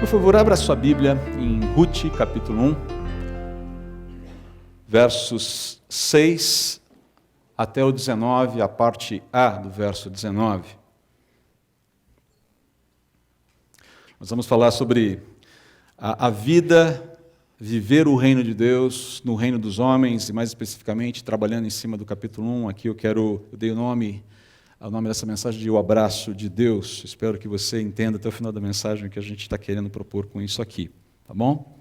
Por favor, abra sua Bíblia em Ruth, capítulo 1, versos 6 até o 19, a parte A do verso 19. Nós vamos falar sobre a vida, viver o reino de Deus no reino dos homens, e mais especificamente, trabalhando em cima do capítulo 1, aqui eu dei o nome dessa mensagem de O Abraço de Deus. Espero que você entenda até o final da mensagem o que a gente está querendo propor com isso aqui, tá bom?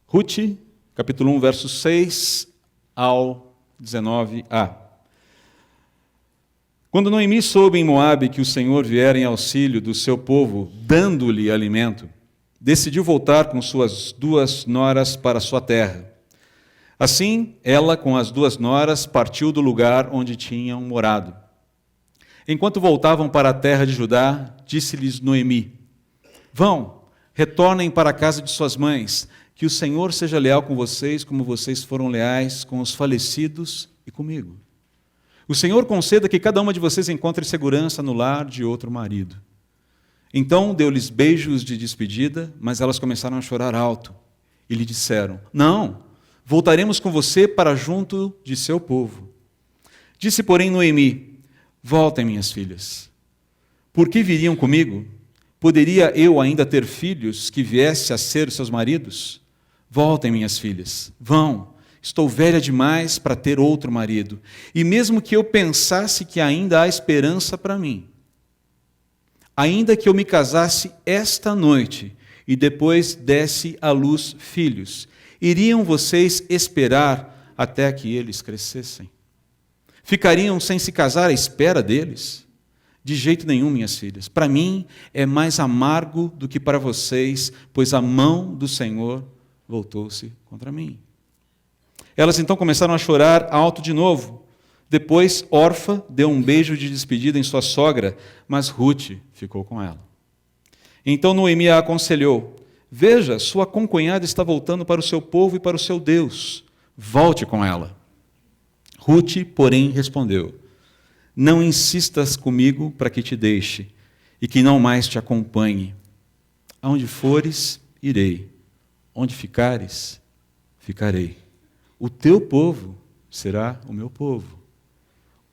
Ruth, capítulo 1, versos 6 ao 19a. Quando Noemi soube em Moabe que o Senhor viera em auxílio do seu povo, dando-lhe alimento, decidiu voltar com suas 2 noras para sua terra. Assim, ela, com as 2 noras, partiu do lugar onde tinham morado. Enquanto voltavam para a terra de Judá, disse-lhes Noemi: Vão, retornem para a casa de suas mães, que o Senhor seja leal com vocês, como vocês foram leais com os falecidos e comigo. O Senhor conceda que cada uma de vocês encontre segurança no lar de outro marido. Então deu-lhes beijos de despedida, mas elas começaram a chorar alto e lhe disseram: Não, voltaremos com você para junto de seu povo. Disse, porém, Noemi: Voltem, minhas filhas. Por que viriam comigo? Poderia eu ainda ter filhos que viesse a ser seus maridos? Voltem, minhas filhas. Vão. Estou velha demais para ter outro marido. E mesmo que eu pensasse que ainda há esperança para mim, ainda que eu me casasse esta noite e depois desse à luz filhos, iriam vocês esperar até que eles crescessem? Ficariam sem se casar à espera deles? De jeito nenhum, minhas filhas. Para mim é mais amargo do que para vocês, pois a mão do Senhor voltou-se contra mim. Elas então começaram a chorar alto de novo. Depois, Orfa deu um beijo de despedida em sua sogra, mas Ruth ficou com ela. Então Noemi a aconselhou: Veja, sua concunhada está voltando para o seu povo e para o seu Deus. Volte com ela. Ruth, porém, respondeu: Não insistas comigo para que te deixe e que não mais te acompanhe. Aonde fores, irei. Onde ficares, ficarei. O teu povo será o meu povo,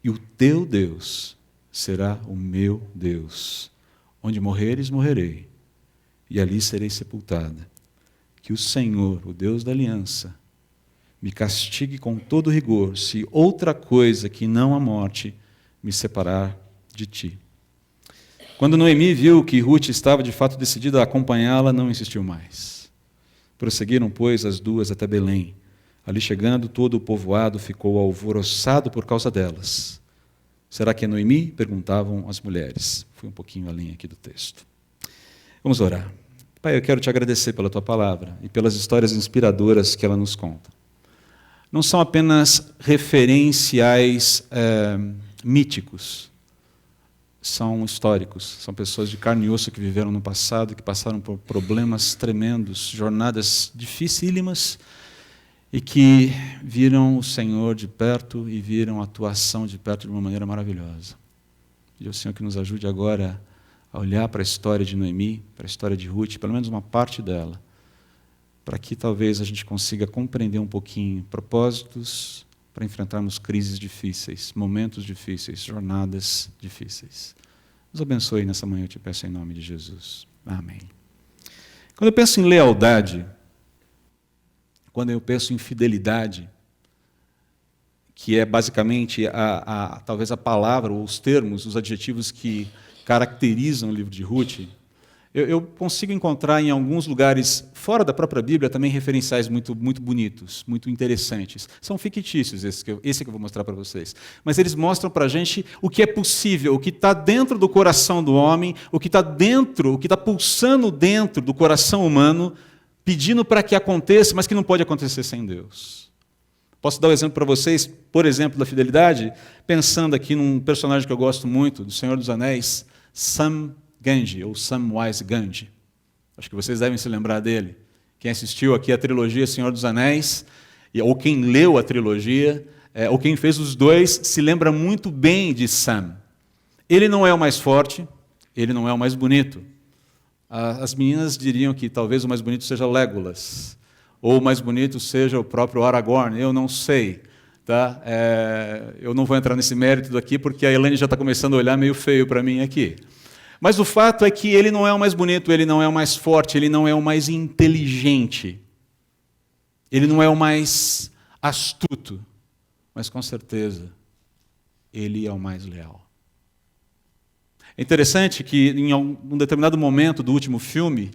e o teu Deus será o meu Deus. Onde morreres, morrerei, e ali serei sepultada. Que o Senhor, o Deus da aliança, me castigue com todo rigor, se outra coisa que não a morte me separar de ti. Quando Noemi viu que Ruth estava de fato decidida a acompanhá-la, não insistiu mais. Prosseguiram, pois, as 2 até Belém. Ali chegando, todo o povoado ficou alvoroçado por causa delas. Será que é Noemi? Perguntavam as mulheres. Fui um pouquinho além aqui do texto. Vamos orar. Pai, eu quero te agradecer pela tua palavra e pelas histórias inspiradoras que ela nos conta. Não são apenas referenciais míticos, são históricos, são pessoas de carne e osso que viveram no passado, que passaram por problemas tremendos, jornadas dificílimas, e que viram o Senhor de perto e viram a tua ação de perto de uma maneira maravilhosa. E o Senhor que nos ajude agora a olhar para a história de Noemi, para a história de Ruth, pelo menos uma parte dela, para que talvez a gente consiga compreender um pouquinho propósitos para enfrentarmos crises difíceis, momentos difíceis, jornadas difíceis. Nos abençoe nessa manhã, eu te peço em nome de Jesus. Amém. Quando eu penso em lealdade, quando eu penso em fidelidade, que é basicamente talvez a palavra, ou os termos, os adjetivos que caracterizam o livro de Ruth, eu consigo encontrar em alguns lugares, fora da própria Bíblia, também referenciais muito, muito bonitos, muito interessantes. São fictícios esse que eu vou mostrar para vocês. Mas eles mostram para a gente o que é possível, o que está dentro do coração do homem, o que está dentro, o que está pulsando dentro do coração humano, pedindo para que aconteça, mas que não pode acontecer sem Deus. Posso dar um exemplo para vocês, por exemplo, da fidelidade, pensando aqui num personagem que eu gosto muito, do Senhor dos Anéis, Sam Gamgee, ou Samwise Gamgee. Acho que vocês devem se lembrar dele. Quem assistiu aqui a trilogia Senhor dos Anéis, ou quem leu a trilogia, ou quem fez os dois, se lembra muito bem de Sam. Ele não é o mais forte, ele não é o mais bonito, As meninas diriam que talvez o mais bonito seja Legolas, ou o mais bonito seja o próprio Aragorn, eu não sei. Tá? Eu não vou entrar nesse mérito aqui, porque a Elaine já está começando a olhar meio feio para mim aqui. Mas o fato é que ele não é o mais bonito, ele não é o mais forte, ele não é o mais inteligente, ele não é o mais astuto, mas com certeza ele é o mais leal. É interessante que em um determinado momento do último filme,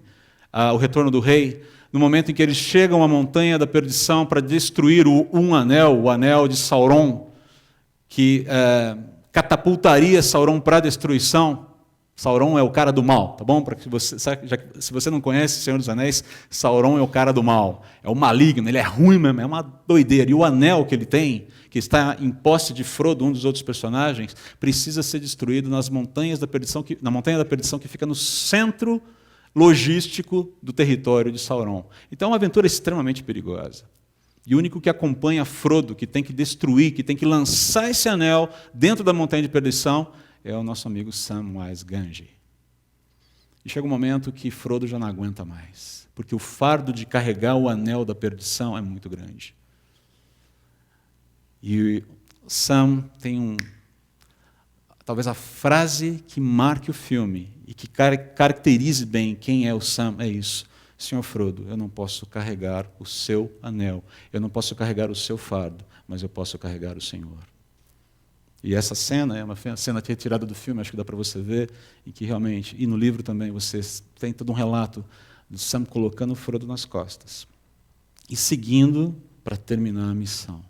O Retorno do Rei, no momento em que eles chegam à Montanha da Perdição para destruir o anel de Sauron, que catapultaria Sauron para a destruição. Sauron é o cara do mal, tá bom? Se você não conhece o Senhor dos Anéis, Sauron é o cara do mal, é o maligno, ele é ruim mesmo, é uma doideira. E o anel que ele tem, que está em posse de Frodo, um dos outros personagens, precisa ser destruído nas montanhas da perdição, na Montanha da Perdição, que fica no centro logístico do território de Sauron. Então é uma aventura extremamente perigosa. E o único que acompanha Frodo, que tem que destruir, que tem que lançar esse anel dentro da Montanha de Perdição, é o nosse amigo Samwise Gamgee. E chega um momento que Frodo já não aguenta mais, porque o fardo de carregar o anel da perdição é muito grande. E Sam tem talvez a frase que marque o filme e que caracterize bem quem é o Sam, é isso. Senhor Frodo, eu não posso carregar o seu anel, eu não posso carregar o seu fardo, mas eu posso carregar o Senhor. E essa cena é uma cena retirada do filme, acho que dá para você ver, e que realmente, e no livro também, você tem todo um relato de Sam colocando o Frodo nas costas e seguindo para terminar a missão.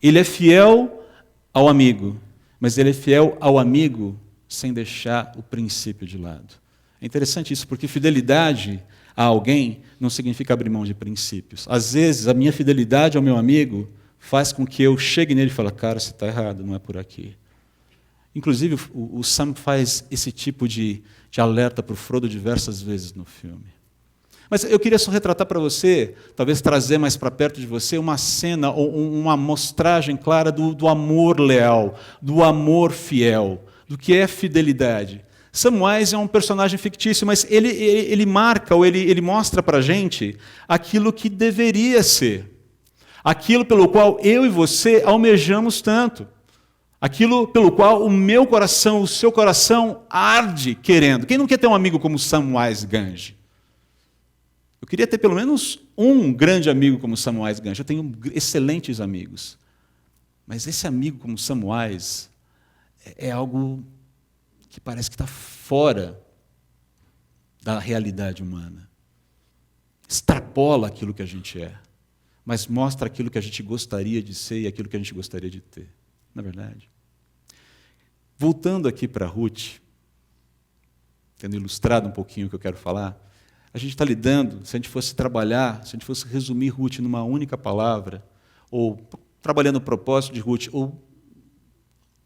Ele é fiel ao amigo, mas ele é fiel ao amigo sem deixar o princípio de lado. É interessante isso, porque fidelidade a alguém não significa abrir mão de princípios. Às vezes, a minha fidelidade ao meu amigo faz com que eu chegue nele e fale, cara, você está errado, não é por aqui. Inclusive, o Sam faz esse tipo de alerta para o Frodo diversas vezes no filme. Mas eu queria só retratar para você, talvez trazer mais para perto de você, uma cena ou uma mostragem clara do amor leal, do amor fiel, do que é fidelidade. Samwise é um personagem fictício, mas ele marca, ou ele mostra para a gente aquilo que deveria ser. Aquilo pelo qual eu e você almejamos tanto. Aquilo pelo qual o meu coração, o seu coração arde querendo. Quem não quer ter um amigo como Samwise Gamgee? Eu queria ter pelo menos um grande amigo como Samwise Gamgee. Eu tenho excelentes amigos. Mas esse amigo como Samwise é algo que parece que está fora da realidade humana. Extrapola aquilo que a gente é. Mas mostra aquilo que a gente gostaria de ser e aquilo que a gente gostaria de ter. Não é verdade? Voltando aqui para Ruth, tendo ilustrado um pouquinho o que eu quero falar, a gente está lidando, se a gente fosse trabalhar, se a gente fosse resumir Ruth numa única palavra, ou trabalhando o propósito de Ruth, ou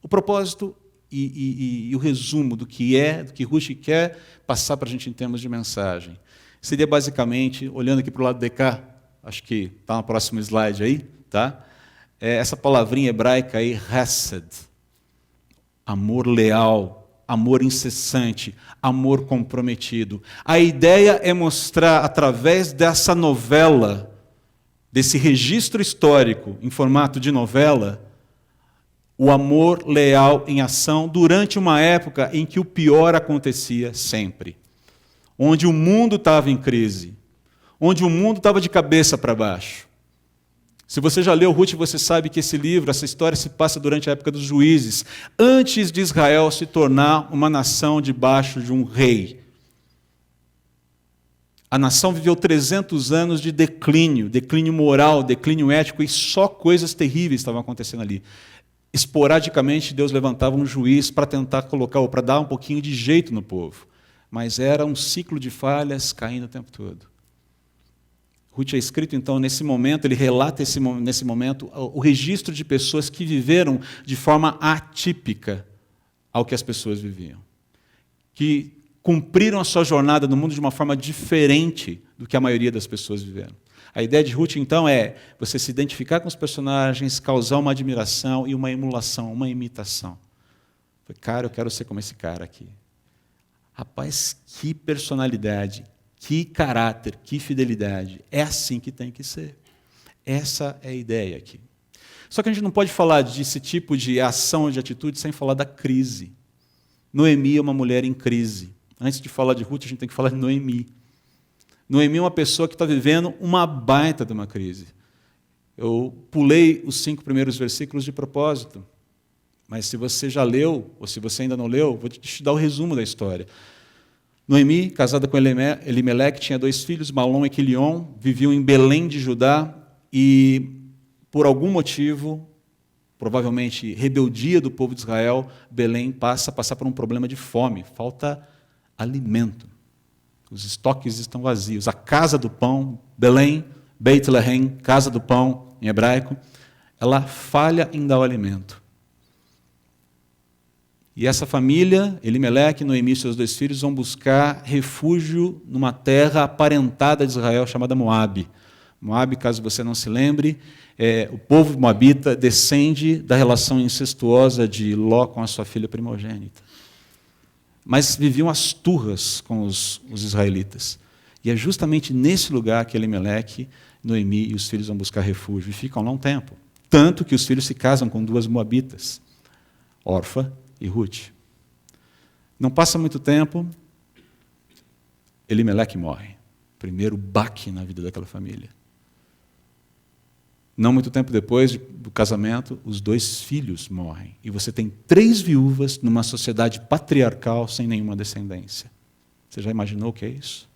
o propósito e o resumo do que Ruth quer passar para a gente em termos de mensagem, seria basicamente, olhando aqui para o lado de cá, acho que está no próximo slide aí, tá? Essa palavrinha hebraica aí, hesed, amor leal, amor incessante, amor comprometido. A ideia é mostrar, através dessa novela, desse registro histórico em formato de novela, o amor leal em ação durante uma época em que o pior acontecia sempre. Onde o mundo estava em crise, onde o mundo estava de cabeça para baixo. Se você já leu Ruth, você sabe que esse livro, essa história se passa durante a época dos juízes, antes de Israel se tornar uma nação debaixo de um rei. A nação viveu 300 anos de declínio moral, declínio ético, e só coisas terríveis estavam acontecendo ali. Esporadicamente, Deus levantava um juiz para tentar colocar, ou para dar um pouquinho de jeito no povo. Mas era um ciclo de falhas caindo o tempo todo. Ruth é escrito, então, nesse momento, ele relata nesse momento o registro de pessoas que viveram de forma atípica ao que as pessoas viviam. Que cumpriram a sua jornada no mundo de uma forma diferente do que a maioria das pessoas viveram. A ideia de Ruth, então, é você se identificar com os personagens, causar uma admiração e uma emulação, uma imitação. Cara, eu quero ser como esse cara aqui. Rapaz, que personalidade, que caráter, que fidelidade. É assim que tem que ser. Essa é a ideia aqui. Só que a gente não pode falar desse tipo de ação, de atitude, sem falar da crise. Noemi é uma mulher em crise. Antes de falar de Ruth, a gente tem que falar de Noemi. Noemi é uma pessoa que está vivendo uma baita de uma crise. Eu pulei os 5 primeiros versículos de propósito, mas se você já leu, ou se você ainda não leu, vou te dar o resumo da história. Noemi, casada com Elimeleque, tinha 2 filhos, Malom e Quilion, viviam em Belém de Judá, e por algum motivo, provavelmente rebeldia do povo de Israel, Belém passa a passar por um problema de fome, falta alimento. Os estoques estão vazios. A casa do pão, Belém, Beit Lehem, casa do pão, em hebraico, ela falha em dar o alimento. E essa família, Elimeleque, Noemi e seus 2 filhos, vão buscar refúgio numa terra aparentada de Israel, chamada Moabe. Moabe, caso você não se lembre, o povo moabita descende da relação incestuosa de Ló com a sua filha primogênita. Mas viviam as turras com os israelitas. E é justamente nesse lugar que Elimeleque, Noemi e os filhos vão buscar refúgio. E ficam lá um tempo. Tanto que os filhos se casam com 2 moabitas, Orfa e Ruth. Não passa muito tempo, Elimeleque morre. Primeiro baque na vida daquela família. Não muito tempo depois do casamento, os 2 filhos morrem. E você tem 3 viúvas numa sociedade patriarcal sem nenhuma descendência. Você já imaginou o que é isso?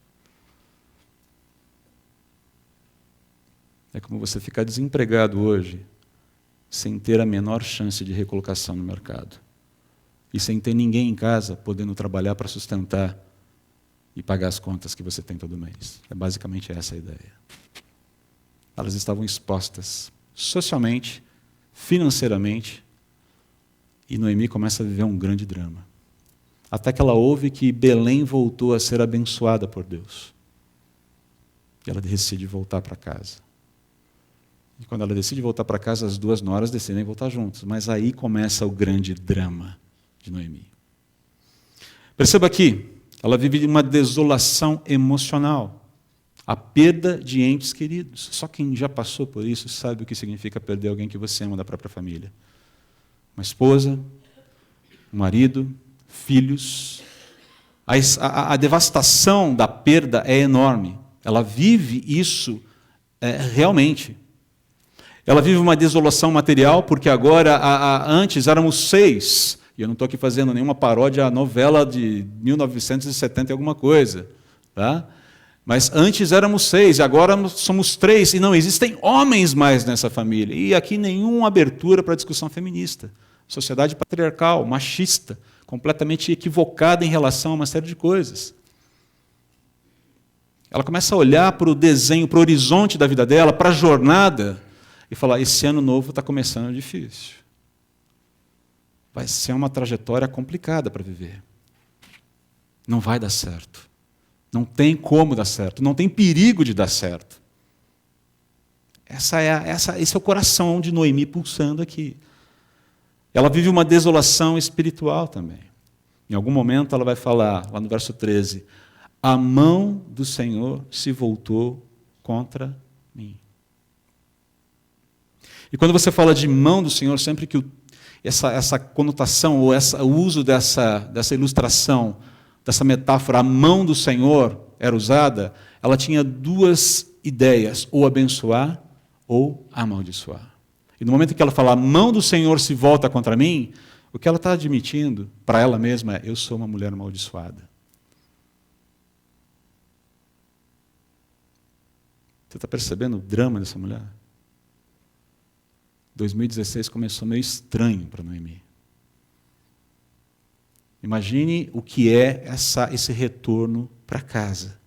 É como você ficar desempregado hoje, sem ter a menor chance de recolocação no mercado. E sem ter ninguém em casa podendo trabalhar para sustentar e pagar as contas que você tem todo mês. É basicamente essa a ideia. Elas estavam expostas socialmente, financeiramente, e Noemi começa a viver um grande drama. Até que ela ouve que Belém voltou a ser abençoada por Deus. E ela decide voltar para casa. E quando ela decide voltar para casa, as 2 noras decidem voltar juntas. Mas aí começa o grande drama de Noemi. Perceba aqui, ela vive uma desolação emocional. A perda de entes queridos. Só quem já passou por isso sabe o que significa perder alguém que você ama da própria família. Uma esposa, um marido, filhos. A devastação da perda é enorme. Ela vive isso realmente. Ela vive uma desolação material, porque agora, antes éramos 6. E eu não estou aqui fazendo nenhuma paródia à novela de 1970 e alguma coisa. Tá? Mas antes éramos 6, e agora somos 3, e não existem homens mais nessa família. E aqui nenhuma abertura para a discussão feminista. Sociedade patriarcal, machista, completamente equivocada em relação a uma série de coisas. Ela começa a olhar para o desenho, para o horizonte da vida dela, para a jornada, e falar, esse ano novo está começando difícil. Vai ser uma trajetória complicada para viver. Não vai dar certo. Não tem como dar certo, não tem perigo de dar certo. Esse é o coração de Noemi pulsando aqui. Ela vive uma desolação espiritual também. Em algum momento ela vai falar, lá no verso 13, a mão do Senhor se voltou contra mim. E quando você fala de mão do Senhor, sempre que essa conotação, ou o uso dessa ilustração, dessa metáfora, a mão do Senhor era usada, ela tinha 2 ideias, ou abençoar ou amaldiçoar. E no momento em que ela fala, a mão do Senhor se volta contra mim, o que ela está admitindo para ela mesma é, eu sou uma mulher amaldiçoada. Você está percebendo o drama dessa mulher? 2016 começou meio estranho para Noemi. Imagine o que é esse retorno para casa.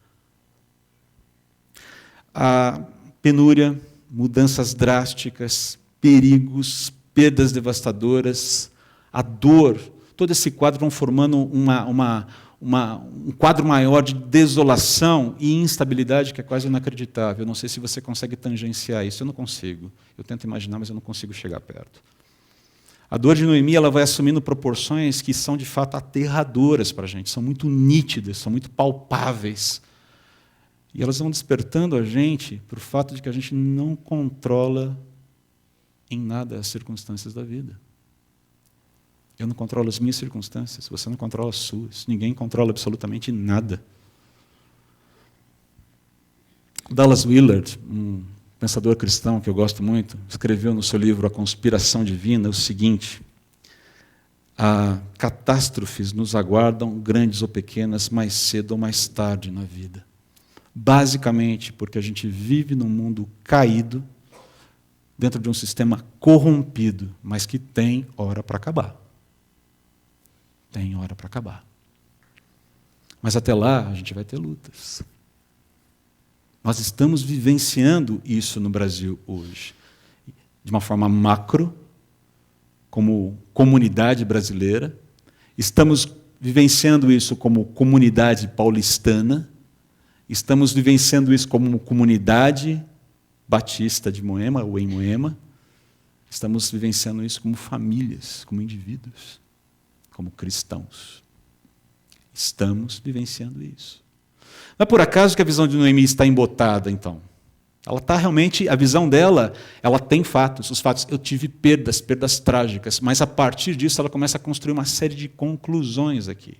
A penúria, mudanças drásticas, perigos, perdas devastadoras, a dor, todo esse quadro vão formando um quadro maior de desolação e instabilidade que é quase inacreditável. Eu não sei se você consegue tangenciar isso, eu não consigo. Eu tento imaginar, mas eu não consigo chegar perto. A dor de Noemi ela vai assumindo proporções que são de fato aterradoras para a gente, são muito nítidas, são muito palpáveis. E elas vão despertando a gente para o fato de que a gente não controla em nada as circunstâncias da vida. Eu não controlo as minhas circunstâncias, você não controla as suas, ninguém controla absolutamente nada. Dallas Willard, um pensador cristão que eu gosto muito, escreveu no seu livro A Conspiração Divina o seguinte: catástrofes nos aguardam, grandes ou pequenas, mais cedo ou mais tarde na vida. Basicamente porque a gente vive num mundo caído, dentro de um sistema corrompido, mas que tem hora para acabar. Tem hora para acabar. Mas até lá a gente vai ter lutas. Nós estamos vivenciando isso no Brasil hoje, de uma forma macro, como comunidade brasileira. Estamos vivenciando isso como comunidade paulistana. Estamos vivenciando isso como comunidade batista de Moema, ou em Moema. Estamos vivenciando isso como famílias, como indivíduos, como cristãos. Estamos vivenciando isso. Não é por acaso que a visão de Noemi está embotada, então. Ela está realmente, a visão dela, ela tem fatos. Os fatos, eu tive perdas trágicas, mas a partir disso ela começa a construir uma série de conclusões aqui.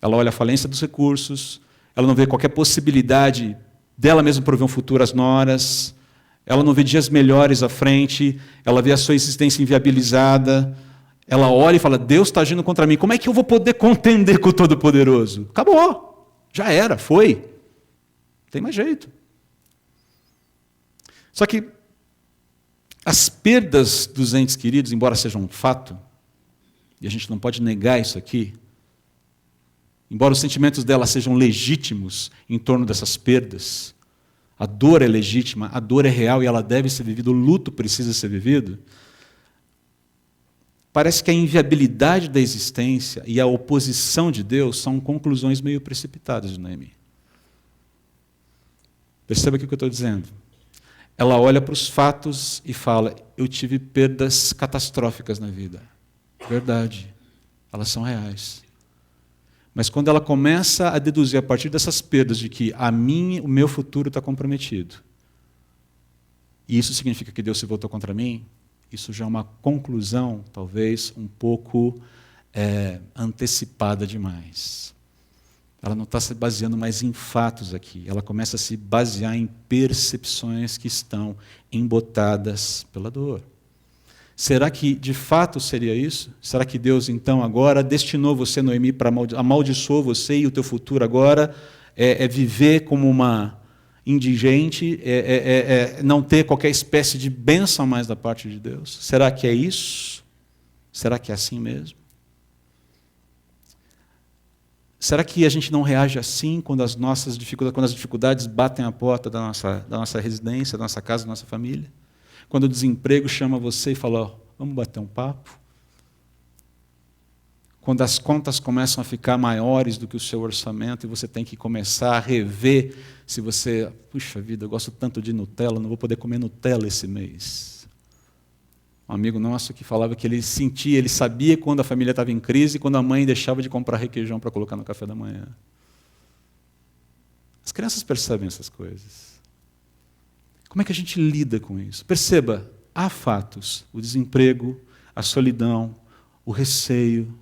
Ela olha a falência dos recursos, ela não vê qualquer possibilidade dela mesma prover um futuro às noras, ela não vê dias melhores à frente, ela vê a sua existência inviabilizada, ela olha e fala, Deus está agindo contra mim, como é que eu vou poder contender com o Todo-Poderoso? Acabou, já era, foi. Não tem mais jeito. Só que as perdas dos entes queridos, embora sejam um fato, e a gente não pode negar isso aqui, embora os sentimentos dela sejam legítimos em torno dessas perdas, a dor é legítima, a dor é real e ela deve ser vivida, o luto precisa ser vivido, parece que a inviabilidade da existência e a oposição de Deus são conclusões meio precipitadas de Noemi. Perceba aqui o que eu estou dizendo. Ela olha para os fatos e fala, eu tive perdas catastróficas na vida. Verdade, elas são reais. Mas quando ela começa a deduzir a partir dessas perdas de que o meu futuro está comprometido, e isso significa que Deus se voltou contra mim, isso já é uma conclusão, talvez, um pouco antecipada demais. Ela não está se baseando mais em fatos aqui, ela começa a se basear em percepções que estão embotadas pela dor. Será que, de fato, seria isso? Será que Deus, então, agora destinou você, Noemi, para amaldiçoar você e o teu futuro agora é viver como uma indigente, não ter qualquer espécie de bênção mais da parte de Deus? Será que é isso? Será que é assim mesmo? Será que a gente não reage assim quando as dificuldades batem à porta da nossa residência, da nossa casa, da nossa família? Quando o desemprego chama você e fala, vamos bater um papo? Quando as contas começam a ficar maiores do que o seu orçamento e você tem que começar a rever se você, puxa vida, eu gosto tanto de Nutella, não vou poder comer Nutella esse mês. Um amigo nosso que falava que ele sabia quando a família estava em crise e quando a mãe deixava de comprar requeijão para colocar no café da manhã. As crianças percebem essas coisas. Como é que a gente lida com isso? Perceba, há fatos, o desemprego, a solidão, o receio.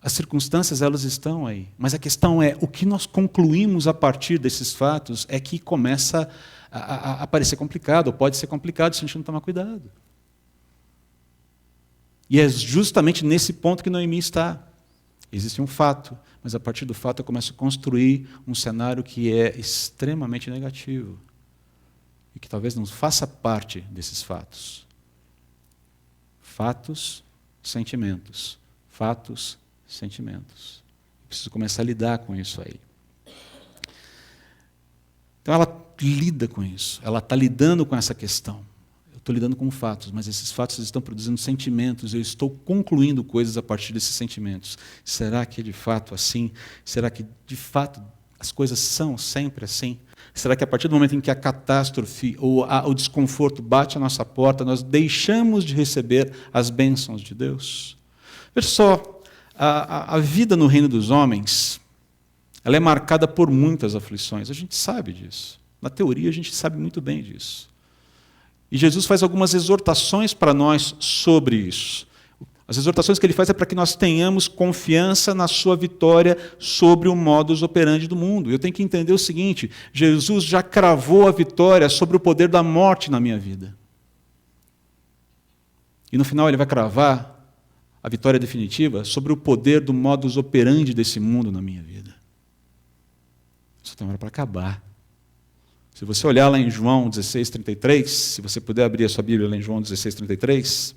As circunstâncias, elas estão aí. Mas a questão é, o que nós concluímos a partir desses fatos é que começa a parecer complicado, ou pode ser complicado se a gente não tomar cuidado. E é justamente nesse ponto que Noemi está. Existe um fato, mas a partir do fato eu começo a construir um cenário que é extremamente negativo. E que talvez não faça parte desses fatos. Fatos, sentimentos. Fatos, sentimentos. Eu preciso começar a lidar com isso aí. Então ela lida com isso, ela está lidando com essa questão. Eu estou lidando com fatos, mas esses fatos estão produzindo sentimentos, eu estou concluindo coisas a partir desses sentimentos. Será que é de fato assim? Será que de fato As coisas são sempre assim? Será que a partir do momento em que a catástrofe ou o desconforto bate à nossa porta, nós deixamos de receber as bênçãos de Deus? Veja só, a vida no reino dos homens, ela é marcada por muitas aflições. A gente sabe disso. Na teoria, a gente sabe muito bem disso. E Jesus faz algumas exortações para nós sobre isso. As exortações que ele faz é para que nós tenhamos confiança na sua vitória sobre o modus operandi do mundo. Eu tenho que entender o seguinte: Jesus já cravou a vitória sobre o poder da morte na minha vida. E no final ele vai cravar a vitória definitiva sobre o poder do modus operandi desse mundo na minha vida. Isso tem hora para acabar. Se você olhar lá em João 16:33, se você puder abrir a sua Bíblia lá em João 16:33...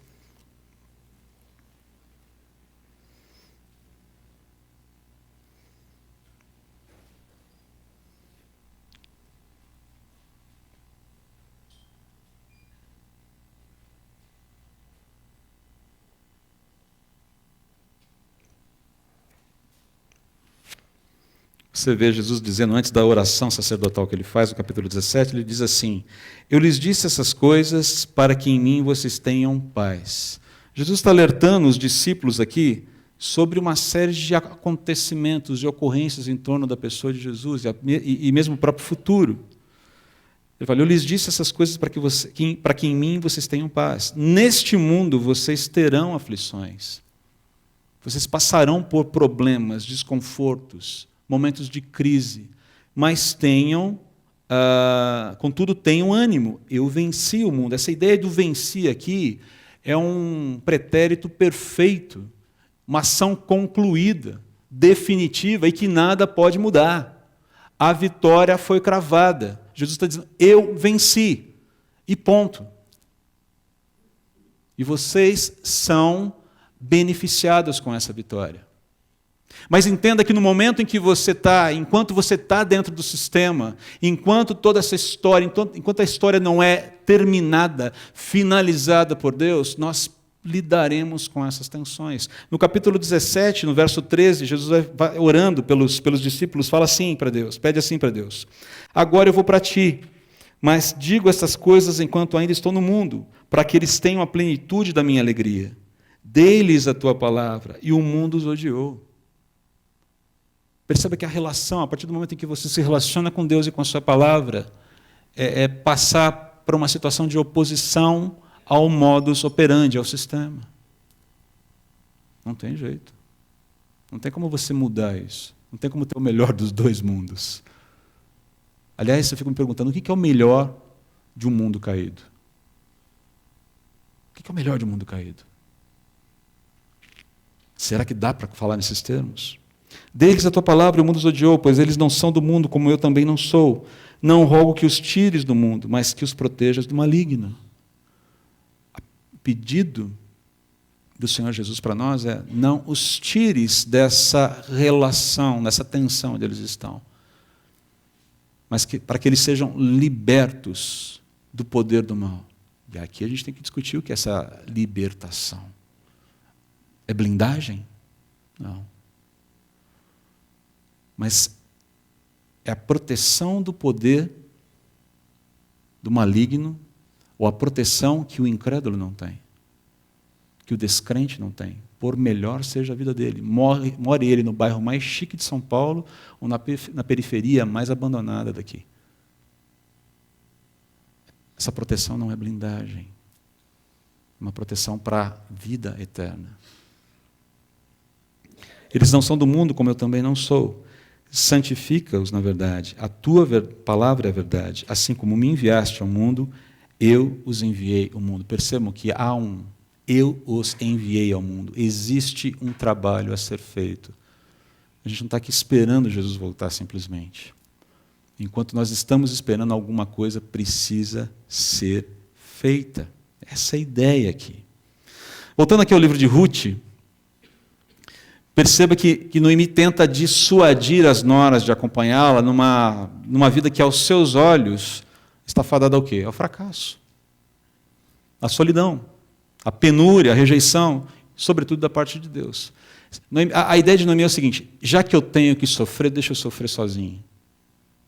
Você vê Jesus dizendo, antes da oração sacerdotal que ele faz, no capítulo 17, ele diz assim: eu lhes disse essas coisas para que em mim vocês tenham paz. Jesus está alertando os discípulos aqui sobre uma série de acontecimentos, de ocorrências em torno da pessoa de Jesus e mesmo o próprio futuro. Ele fala, eu lhes disse essas coisas para que em mim vocês tenham paz. Neste mundo vocês terão aflições. Vocês passarão por problemas, desconfortos, momentos de crise, mas contudo, tenham ânimo. Eu venci o mundo. Essa ideia do venci aqui é um pretérito perfeito, uma ação concluída, definitiva e que nada pode mudar. A vitória foi cravada. Jesus está dizendo, eu venci. E ponto. E vocês são beneficiados com essa vitória. Mas entenda que no momento em que você está, enquanto você está dentro do sistema, enquanto toda essa história, enquanto a história não é terminada, finalizada por Deus, nós lidaremos com essas tensões. No capítulo 17, no verso 13, Jesus vai orando pelos discípulos, fala assim para Deus, pede assim para Deus: agora eu vou para ti, mas digo essas coisas enquanto ainda estou no mundo, para que eles tenham a plenitude da minha alegria. Dei-lhes a tua palavra, e o mundo os odiou. Perceba que a relação, a partir do momento em que você se relaciona com Deus e com a sua palavra, é passar por uma situação de oposição ao modus operandi, ao sistema. Não tem jeito. Não tem como você mudar isso. Não tem como ter o melhor dos dois mundos. Aliás, eu fico me perguntando, o que é o melhor de um mundo caído? O que é o melhor de um mundo caído? Será que dá para falar nesses termos? Dê-lhes a tua palavra e o mundo os odiou, pois eles não são do mundo, como eu também não sou. Não rogo que os tires do mundo, mas que os protejas do maligno. O pedido do Senhor Jesus para nós é, não os tires dessa relação, dessa tensão onde eles estão, mas para que eles sejam libertos do poder do mal. E aqui a gente tem que discutir o que é essa libertação. É blindagem? Não. Mas é a proteção do poder do maligno, ou a proteção que o incrédulo não tem, que o descrente não tem, por melhor seja a vida dele. More ele no bairro mais chique de São Paulo, ou na periferia mais abandonada daqui. Essa proteção não é blindagem, é uma proteção para a vida eterna. Eles não são do mundo, como eu também não sou. Santifica-os na verdade, a tua palavra é a verdade, assim como me enviaste ao mundo, eu os enviei ao mundo. Percebam que há eu os enviei ao mundo, existe um trabalho a ser feito. A gente não está aqui esperando Jesus voltar simplesmente. Enquanto nós estamos esperando, alguma coisa precisa ser feita. Essa é a ideia aqui. Voltando aqui ao livro de Ruth, perceba que Noemi tenta dissuadir as noras de acompanhá-la numa vida que, aos seus olhos, está fadada ao quê? Ao fracasso, à solidão, à penúria, à rejeição, sobretudo da parte de Deus. A ideia de Noemi é o seguinte: já que eu tenho que sofrer, deixa eu sofrer sozinho.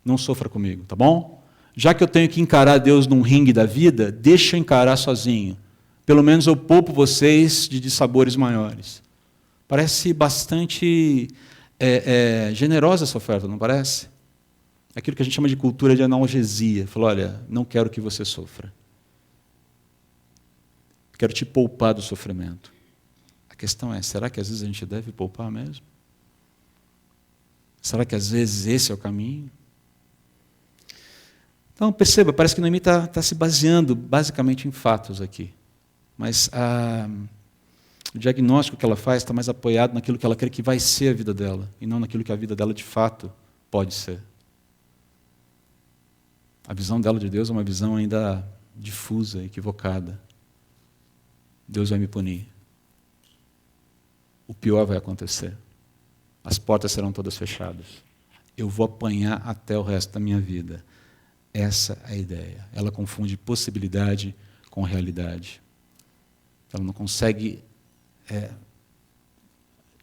Não sofra comigo, tá bom? Já que eu tenho que encarar Deus num ringue da vida, deixa eu encarar sozinho. Pelo menos eu poupo vocês de dissabores maiores. Parece bastante generosa essa oferta, não parece? Aquilo que a gente chama de cultura de analgesia. Falou, olha, não quero que você sofra. Quero te poupar do sofrimento. A questão é, será que às vezes a gente deve poupar mesmo? Será que às vezes esse é o caminho? Então, perceba, parece que Noemi está se baseando basicamente em fatos aqui. Mas o diagnóstico que ela faz está mais apoiado naquilo que ela crê que vai ser a vida dela, e não naquilo que a vida dela de fato pode ser. A visão dela de Deus é uma visão ainda difusa, equivocada. Deus vai me punir. O pior vai acontecer. As portas serão todas fechadas. Eu vou apanhar até o resto da minha vida. Essa é a ideia. Ela confunde possibilidade com realidade. Ela não consegue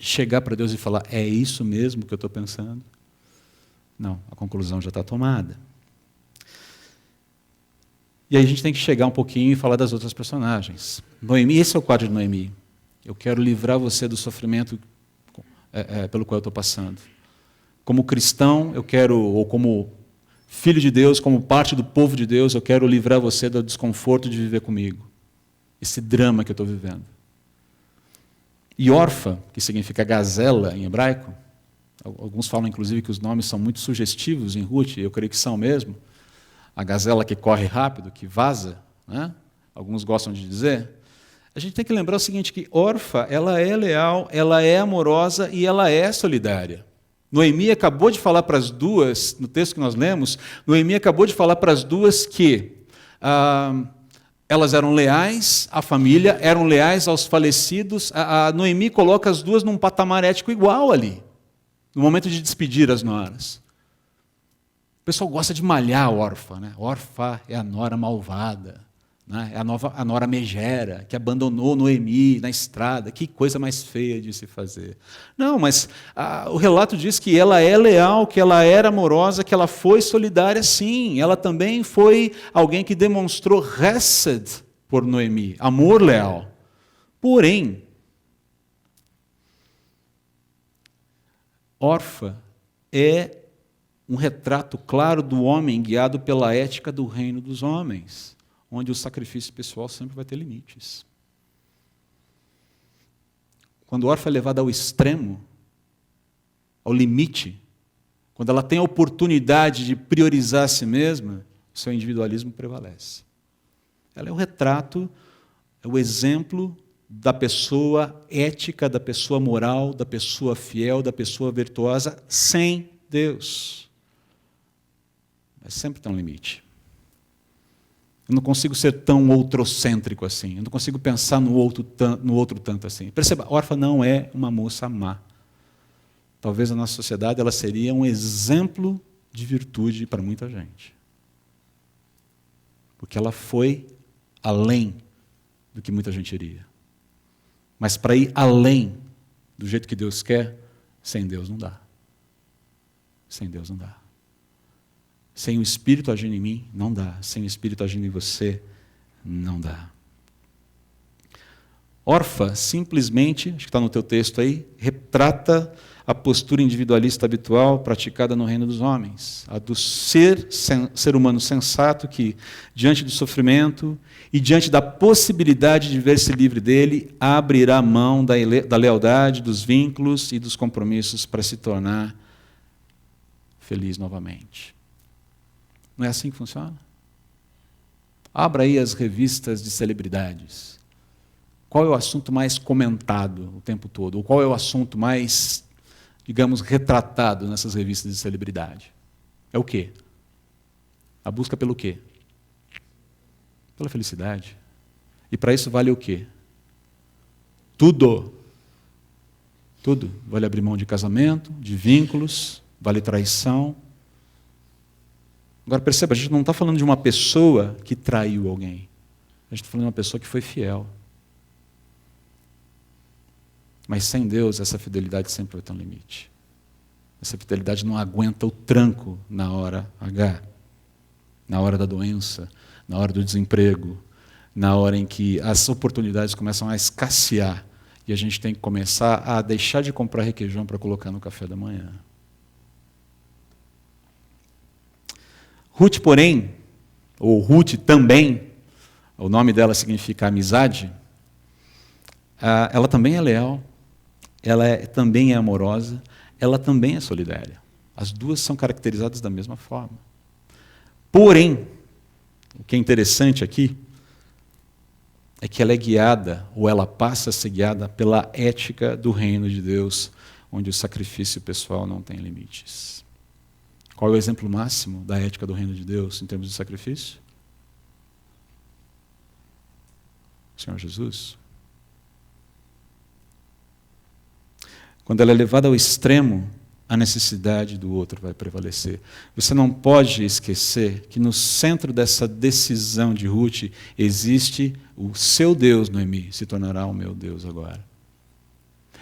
chegar para Deus e falar, é isso mesmo que eu estou pensando? Não, a conclusão já está tomada. E aí a gente tem que chegar um pouquinho e falar das outras personagens. Noemi, esse é o quadro de Noemi. Eu quero livrar você do sofrimento pelo qual eu estou passando. Como cristão, eu quero, ou como filho de Deus, como parte do povo de Deus, eu quero livrar você do desconforto de viver comigo. Esse drama que eu estou vivendo. E Orfa, que significa gazela em hebraico, alguns falam inclusive que os nomes são muito sugestivos em Ruth, eu creio que são mesmo. A gazela que corre rápido, que vaza, né? Alguns gostam de dizer. A gente tem que lembrar o seguinte, que Orfa, ela é leal, ela é amorosa e ela é solidária. Noemi acabou de falar para as duas, no texto que nós lemos, Noemi acabou de falar para as duas que elas eram leais à família, eram leais aos falecidos. A Noemi coloca as duas num patamar ético igual ali, no momento de despedir as noras. O pessoal gosta de malhar a Orfa, né? Orfa é a nora malvada, né? É a nora megera, que abandonou Noemi na estrada. Que coisa mais feia de se fazer. Não, mas o relato diz que ela é leal, que ela era amorosa, que ela foi solidária, sim. Ela também foi alguém que demonstrou hesed por Noemi, amor leal. Porém, Orfa é um retrato claro do homem guiado pela ética do reino dos homens, onde o sacrifício pessoal sempre vai ter limites. Quando Orfa é levada ao extremo, ao limite, quando ela tem a oportunidade de priorizar a si mesma, o seu individualismo prevalece. Ela é o retrato, é o exemplo da pessoa ética, da pessoa moral, da pessoa fiel, da pessoa virtuosa, sem Deus. Mas sempre tem um limite. Eu não consigo ser tão outrocêntrico assim. Eu não consigo pensar no outro tanto assim. Perceba, Orfa não é uma moça má. Talvez a nossa sociedade ela seria um exemplo de virtude para muita gente. Porque ela foi além do que muita gente iria. Mas para ir além do jeito que Deus quer, sem Deus não dá. Sem Deus não dá. Sem o Espírito agindo em mim, não dá. Sem o Espírito agindo em você, não dá. Orfa, simplesmente, acho que está no teu texto aí, retrata a postura individualista habitual praticada no reino dos homens. A do ser humano sensato que, diante do sofrimento e diante da possibilidade de ver-se livre dele, abrirá mão da lealdade, dos vínculos e dos compromissos para se tornar feliz novamente. Não é assim que funciona? Abra aí as revistas de celebridades. Qual é o assunto mais comentado o tempo todo? Ou qual é o assunto mais, digamos, retratado nessas revistas de celebridade? É o quê? A busca pelo quê? Pela felicidade. E para isso vale o quê? Tudo. Tudo. Vale abrir mão de casamento, de vínculos, vale traição. Agora perceba, a gente não está falando de uma pessoa que traiu alguém. A gente está falando de uma pessoa que foi fiel. Mas sem Deus, essa fidelidade sempre vai ter um limite. Essa fidelidade não aguenta o tranco na hora H, na hora da doença, na hora do desemprego, na hora em que as oportunidades começam a escassear e a gente tem que começar a deixar de comprar requeijão para colocar no café da manhã. Ruth, porém, ou Ruth também, o nome dela significa amizade, ela também é leal, também é amorosa, ela também é solidária. As duas são caracterizadas da mesma forma. Porém, o que é interessante aqui é que ela é guiada, ou ela passa a ser guiada pela ética do reino de Deus, onde o sacrifício pessoal não tem limites. Qual é o exemplo máximo da ética do reino de Deus em termos de sacrifício? O Senhor Jesus. Quando ela é levada ao extremo, a necessidade do outro vai prevalecer. Você não pode esquecer que no centro dessa decisão de Ruth existe o seu Deus, Noemi, se tornará o meu Deus agora.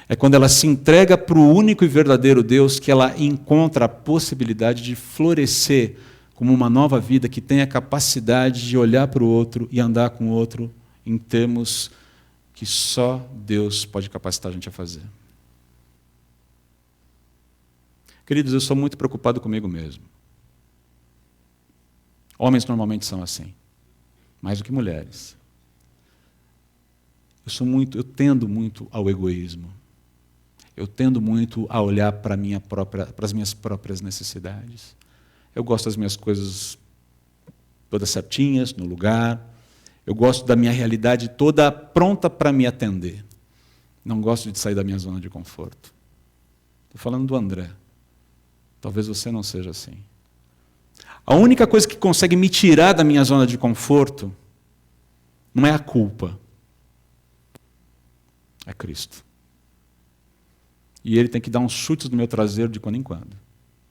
É quando ela se entrega para o único e verdadeiro Deus que ela encontra a possibilidade de florescer como uma nova vida que tem a capacidade de olhar para o outro e andar com o outro em termos que só Deus pode capacitar a gente a fazer. Queridos, eu sou muito preocupado comigo mesmo. Homens normalmente são assim, mais do que mulheres. Eu tendo muito ao egoísmo. Eu tendo muito a olhar para as minhas próprias necessidades. Eu gosto das minhas coisas todas certinhas, no lugar. Eu gosto da minha realidade toda pronta para me atender. Não gosto de sair da minha zona de conforto. Estou falando do André. Talvez você não seja assim. A única coisa que consegue me tirar da minha zona de conforto não é a culpa. É Cristo. E Ele tem que dar uns chutes no meu traseiro de quando em quando,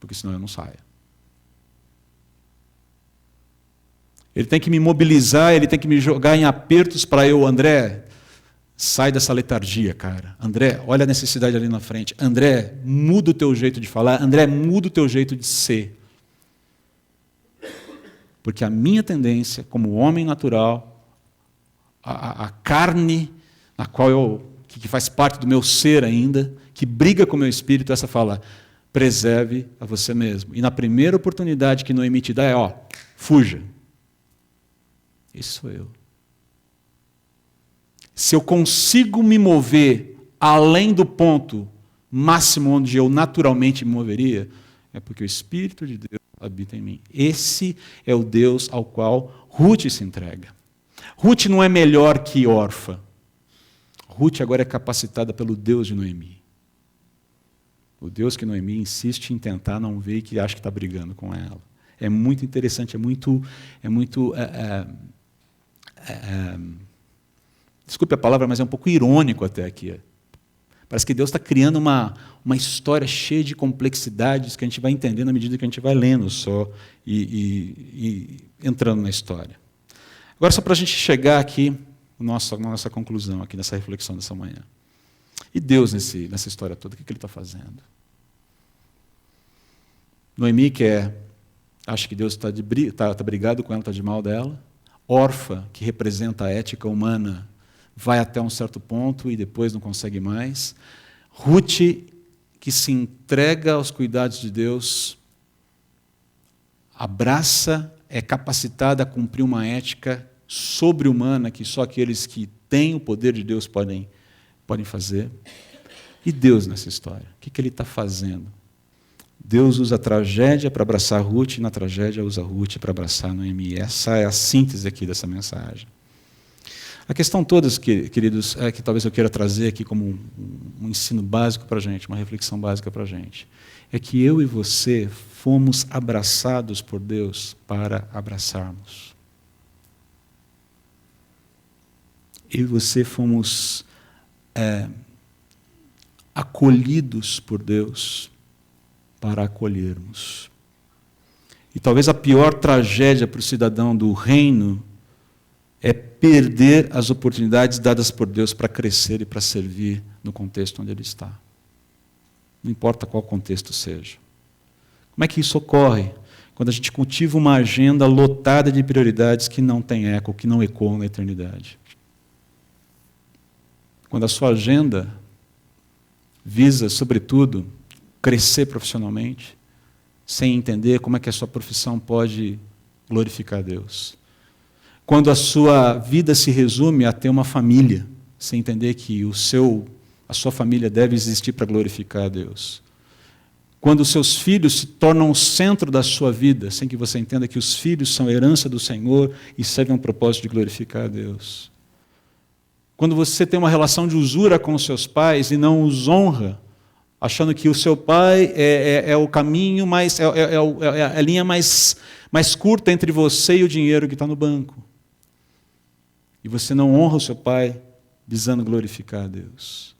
porque senão eu não saio. Ele tem que me mobilizar, Ele tem que me jogar em apertos para eu, André, sai dessa letargia, cara. André, olha a necessidade ali na frente. André, muda o teu jeito de falar. André, muda o teu jeito de ser. Porque a minha tendência, como homem natural, a carne na qual que faz parte do meu ser ainda, que briga com o meu espírito, essa fala, preserve a você mesmo. E na primeira oportunidade que Noemi te dá fuja. Isso sou eu. Se eu consigo me mover além do ponto máximo onde eu naturalmente me moveria, é porque o Espírito de Deus habita em mim. Esse é o Deus ao qual Ruth se entrega. Ruth não é melhor que Orfa. Ruth agora é capacitada pelo Deus de Noemi. O Deus que Noemi insiste em tentar não ver e que acha que está brigando com ela. É muito interessante, desculpe a palavra, mas é um pouco irônico até aqui. Parece que Deus está criando uma história cheia de complexidades que a gente vai entendendo à medida que a gente vai lendo só e entrando na história. Agora, só para a gente chegar aqui na nossa conclusão, aqui nessa reflexão dessa manhã. E Deus nessa história toda, o que Ele está fazendo? Noemi acha que Deus está brigado com ela, está de mal dela. Orfa, que representa a ética humana, vai até um certo ponto e depois não consegue mais. Ruth, que se entrega aos cuidados de Deus, abraça, é capacitada a cumprir uma ética sobre-humana que só aqueles que têm o poder de Deus podem fazer. E Deus nessa história? O que Ele está fazendo? Deus usa a tragédia para abraçar Ruth, e na tragédia usa Ruth para abraçar Noemi. Essa é a síntese aqui dessa mensagem. A questão toda, queridos, é que talvez eu queira trazer aqui como um ensino básico para a gente, uma reflexão básica para a gente, é que eu e você fomos abraçados por Deus para abraçarmos. Eu e você fomos acolhidos por Deus para acolhermos. E talvez a pior tragédia para o cidadão do reino é perder as oportunidades dadas por Deus para crescer e para servir no contexto onde ele está. Não importa qual contexto seja. Como é que isso ocorre? Quando a gente cultiva uma agenda lotada de prioridades que não tem eco, que não ecoam na eternidade. Quando a sua agenda visa, sobretudo, crescer profissionalmente, sem entender como é que a sua profissão pode glorificar a Deus. Quando a sua vida se resume a ter uma família, sem entender que a sua família deve existir para glorificar a Deus. Quando os seus filhos se tornam o centro da sua vida, sem que você entenda que os filhos são herança do Senhor e servem a um propósito de glorificar a Deus. Quando você tem uma relação de usura com os seus pais e não os honra, achando que o seu pai é o caminho é a linha mais curta entre você e o dinheiro que está no banco. E você não honra o seu pai, visando glorificar a Deus.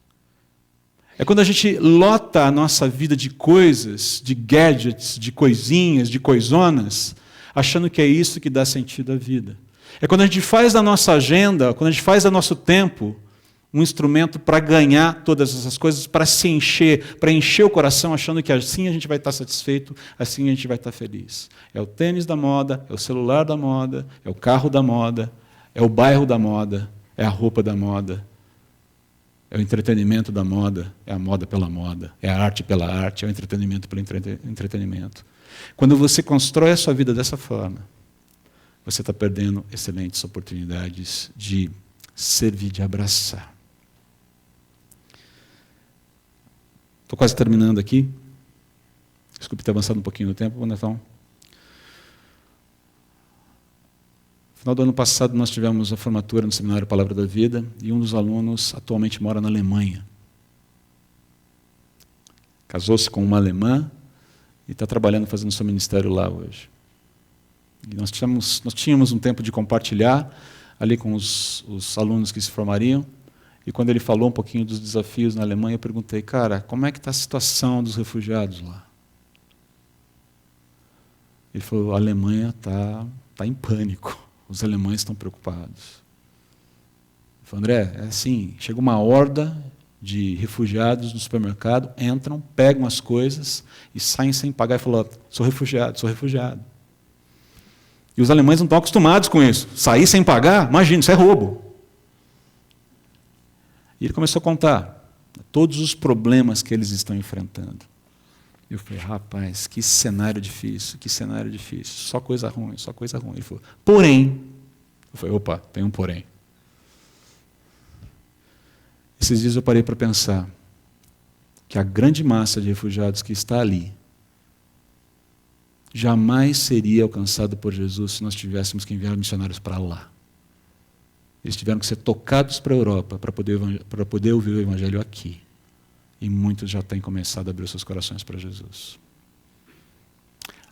É quando a gente lota a nossa vida de coisas, de gadgets, de coisinhas, de coisonas, achando que é isso que dá sentido à vida. É quando a gente faz da nossa agenda, quando a gente faz do nosso tempo, um instrumento para ganhar todas essas coisas, para se encher, para encher o coração, achando que assim a gente vai estar satisfeito, assim a gente vai estar feliz. É o tênis da moda, é o celular da moda, é o carro da moda, é o bairro da moda, é a roupa da moda, é o entretenimento da moda, é a moda pela moda, é a arte pela arte, é o entretenimento pelo entretenimento. Quando você constrói a sua vida dessa forma, você está perdendo excelentes oportunidades de servir, de abraçar. Estou quase terminando aqui. Desculpe ter avançado um pouquinho no tempo, Bonetão. No final do ano passado, nós tivemos a formatura no Seminário Palavra da Vida e um dos alunos atualmente mora na Alemanha. Casou-se com uma alemã e está trabalhando, fazendo seu ministério lá hoje. E nós tínhamos um tempo de compartilhar ali com os alunos que se formariam. E quando ele falou um pouquinho dos desafios na Alemanha, eu perguntei, cara, como é que está a situação dos refugiados lá? Ele falou, a Alemanha está em pânico, os alemães estão preocupados. Eu falei, André, é assim, chega uma horda de refugiados no supermercado, entram, pegam as coisas e saem sem pagar. Ele falou, sou refugiado, sou refugiado. E os alemães não estão acostumados com isso. Sair sem pagar, imagina, isso é roubo. E ele começou a contar todos os problemas que eles estão enfrentando. Eu falei, rapaz, que cenário difícil, só coisa ruim, só coisa ruim. Ele falou, porém, eu falei, opa, tem um porém. Esses dias eu parei para pensar que a grande massa de refugiados que está ali jamais seria alcançado por Jesus se nós tivéssemos que enviar missionários para lá. Eles tiveram que ser tocados para a Europa para poder ouvir o Evangelho aqui. E muitos já têm começado a abrir os seus corações para Jesus.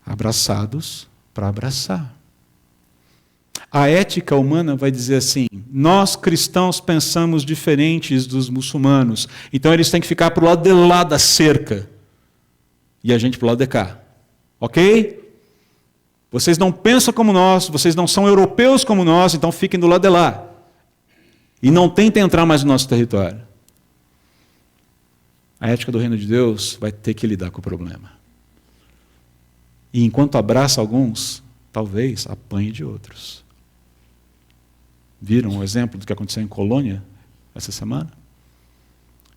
Abraçados para abraçar. A ética humana vai dizer assim, nós cristãos pensamos diferentes dos muçulmanos, então eles têm que ficar para o lado de lá da cerca, e a gente para o lado de cá. Ok? Vocês não pensam como nós, vocês não são europeus como nós, então fiquem do lado de lá. E não tentem entrar mais no nosso território. A ética do reino de Deus vai ter que lidar com o problema. E enquanto abraça alguns, talvez apanhe de outros. Viram o exemplo do que aconteceu em Colônia essa semana?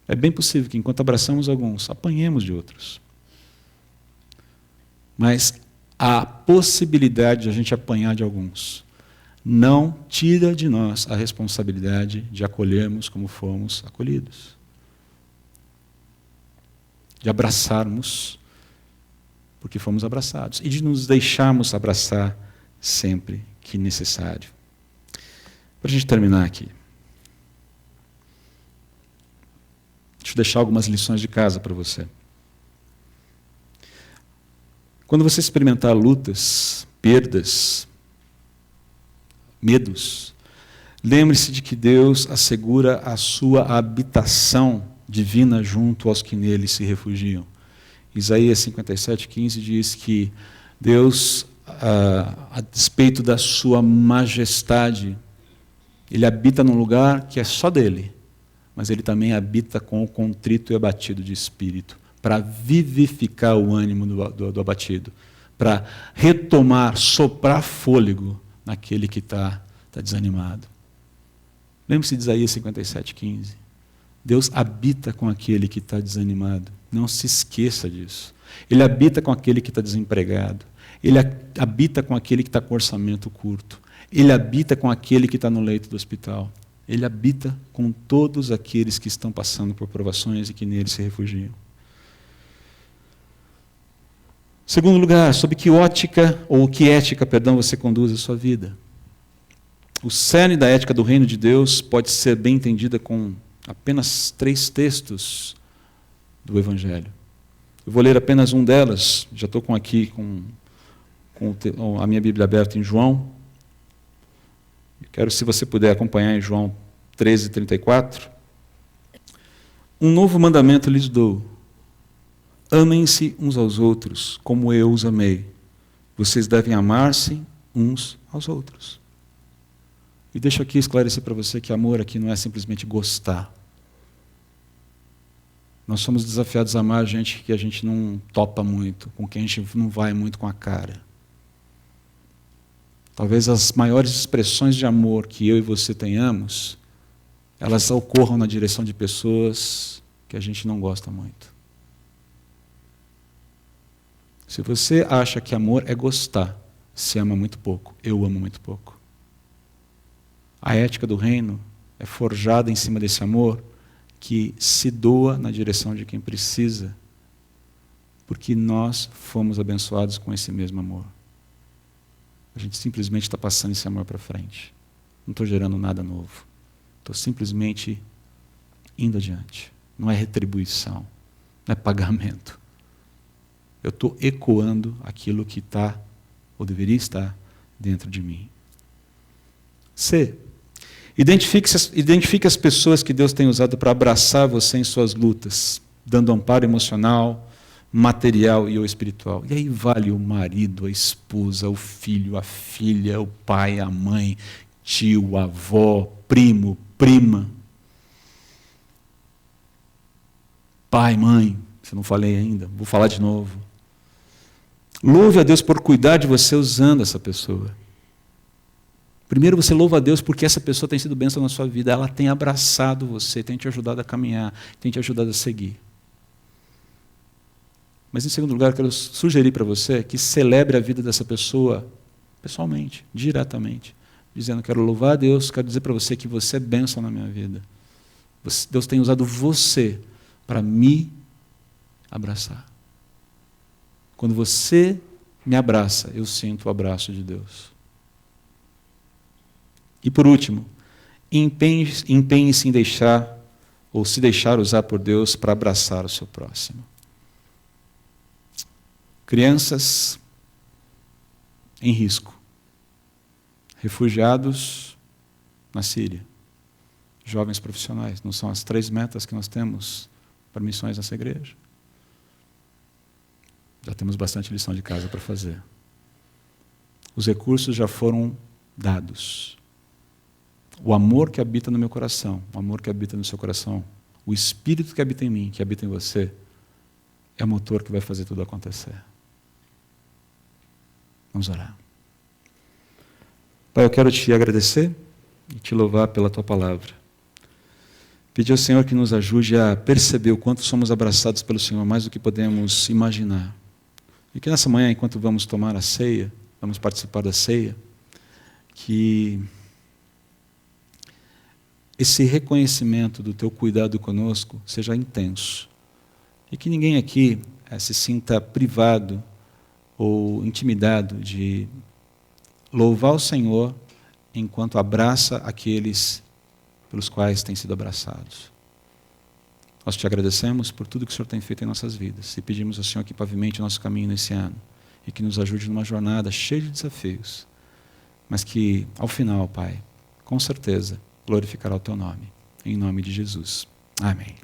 É bem possível que enquanto abraçamos alguns, apanhemos de outros. Mas a possibilidade de a gente apanhar de alguns não tira de nós a responsabilidade de acolhermos como fomos acolhidos. De abraçarmos porque fomos abraçados. E de nos deixarmos abraçar sempre que necessário. Para a gente terminar aqui. Deixa eu deixar algumas lições de casa para você. Quando você experimentar lutas, perdas, medos, lembre-se de que Deus assegura a sua habitação divina junto aos que nele se refugiam. Isaías 57:15 diz que Deus, a despeito da sua majestade, Ele habita num lugar que é só dele, mas ele também habita com o contrito e abatido de espírito, para vivificar o ânimo do abatido, para retomar, soprar fôlego naquele que está desanimado. Lembre-se de Isaías 57,15. Deus habita com aquele que está desanimado. Não se esqueça disso. Ele habita com aquele que está desempregado. Ele habita com aquele que está com orçamento curto. Ele habita com aquele que está no leito do hospital. Ele habita com todos aqueles que estão passando por provações e que nele se refugiam. Segundo lugar, sob que ótica, ou que ética, perdão, você conduz a sua vida. O cerne da ética do reino de Deus pode ser bem entendida com apenas 3 textos do Evangelho. Eu vou ler apenas um delas, já estou aqui com a minha Bíblia aberta em João. Eu quero, se você puder acompanhar em João 13:34. Um novo mandamento lhes dou: amem-se uns aos outros, como eu os amei. Vocês devem amar-se uns aos outros. E deixo aqui esclarecer para você que amor aqui não é simplesmente gostar. Nós somos desafiados a amar gente que a gente não topa muito, com quem a gente não vai muito com a cara. Talvez as maiores expressões de amor que eu e você tenhamos, elas ocorram na direção de pessoas que a gente não gosta muito. Se você acha que amor é gostar, se ama muito pouco. Eu amo muito pouco. A ética do reino é forjada em cima desse amor que se doa na direção de quem precisa, porque nós fomos abençoados com esse mesmo amor. A gente simplesmente está passando esse amor para frente. Não estou gerando nada novo. Estou simplesmente indo adiante. Não é retribuição, não é pagamento. Eu estou ecoando aquilo que está, ou deveria estar, dentro de mim. C. Identifique as pessoas que Deus tem usado para abraçar você em suas lutas, dando amparo emocional, material e ou espiritual. E aí vale o marido, a esposa, o filho, a filha, o pai, a mãe, tio, avó, primo, prima. Pai, mãe, se eu não falei ainda, vou falar de novo. Louve a Deus por cuidar de você usando essa pessoa. Primeiro você louva a Deus porque essa pessoa tem sido bênção na sua vida, ela tem abraçado você, tem te ajudado a caminhar, tem te ajudado a seguir. Mas em segundo lugar, eu quero sugerir para você que celebre a vida dessa pessoa pessoalmente, diretamente, dizendo: quero louvar a Deus, quero dizer para você que você é bênção na minha vida. Deus tem usado você para me abraçar. Quando você me abraça, eu sinto o abraço de Deus. E por último, empenhe-se em deixar, ou se deixar usar por Deus para abraçar o seu próximo. Crianças em risco, refugiados na Síria, jovens profissionais, não são as 3 metas que nós temos para missões nessa igreja? Já temos bastante lição de casa para fazer. Os recursos já foram dados. O amor que habita no meu coração, o amor que habita no seu coração, o Espírito que habita em mim, que habita em você, é o motor que vai fazer tudo acontecer. Vamos orar. Pai, eu quero te agradecer e te louvar pela tua palavra. Pedir ao Senhor que nos ajude a perceber o quanto somos abraçados pelo Senhor, mais do que podemos imaginar. E que nessa manhã, enquanto vamos tomar a ceia, vamos participar da ceia, que esse reconhecimento do teu cuidado conosco seja intenso. E que ninguém aqui se sinta privado ou intimidado de louvar o Senhor enquanto abraça aqueles pelos quais têm sido abraçados. Nós te agradecemos por tudo que o Senhor tem feito em nossas vidas e pedimos ao Senhor que pavimente o nosso caminho nesse ano e que nos ajude numa jornada cheia de desafios, mas que, ao final, Pai, com certeza, glorificará o teu nome. Em nome de Jesus. Amém.